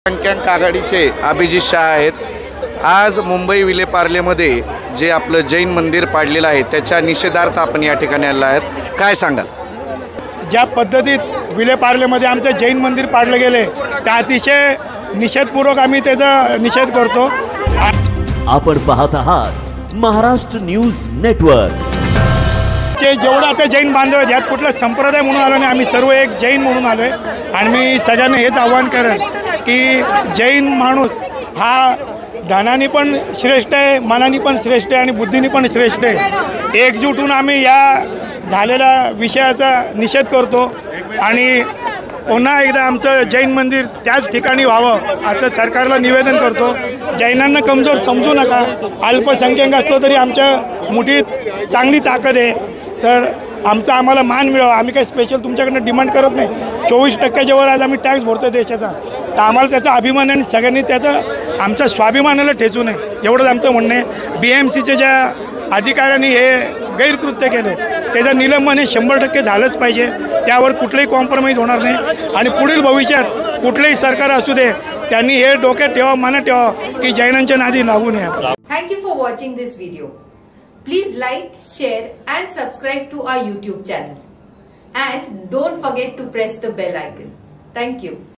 संख्यांक आघाडीचे अभिजित शाह आहेत। आज मुंबई विलेपार्लेमध्ये जे आपलं जैन मंदिर पाडलेलं आहे त्याच्या निषेधार्थ आपण या ठिकाणी आलेलो आहात, काय सांगाल? ज्या पद्धतीत विलेपार्लेमध्ये आमचं जैन मंदिर पाडलं गेले त्या अतिशय निषेधपूर्वक आम्ही त्याचा निषेध करतो। आपण पाहत आहात महाराष्ट्र न्यूज नेटवर्क। जेवढं आता जैन बांधव आहेत यात कुठला संप्रदाय म्हणून आलो नाही, आम्ही सर्व एक जैन म्हणून आलो आहे। आणि मी सगळ्यांना हेच आव्हान करेन की जैन माणूस हा धनाने पण श्रेष्ठ आहे, मनाने पण श्रेष्ठ आहे आणि बुद्धीने पण श्रेष्ठ आहे। एकजूट होऊन आम्ही या झालेल्या विषयाचा निषेध करतो आणि पुन्हा एकदा आमचं जैन मंदिर त्याच ठिकाणी व्हावं असं सरकारला निवेदन करतो। जैनांना कमजोर समजू नका, अल्पसंख्याक असलो तरी आमच्या मुठीत चांगली ताकद आहे, तर आम्हाला मान मिळावा। आम्ही काही स्पेशल तुमच्याकडनं डिमांड करत नाही। 24% वर आज आम्ही टॅक्स भरतो देशाचा, तर आम्हाला त्याचा अभिमान आणि सगळ्यांनी त्याचा आमच्या स्वाभिमानाला ठेचू नये एवढंच आमचं म्हणणं आहे। BMCच्या ज्या अधिकाऱ्यांनी हे गैरकृत्य केले त्याचं निलंबन हे 100% झालंच पाहिजे, त्यावर कुठलंही कॉम्प्रोमाइज होणार नाही। आणि पुढील भविष्यात कुठलेही सरकार असू दे त्यांनी हे डोक्यात ठेवा, मनात ठेवा की जैनांच्या नादी लागू नये। Thank you for watching this video. Please like, share and subscribe to our YouTube channel. And don't forget to press the bell icon. Thank you.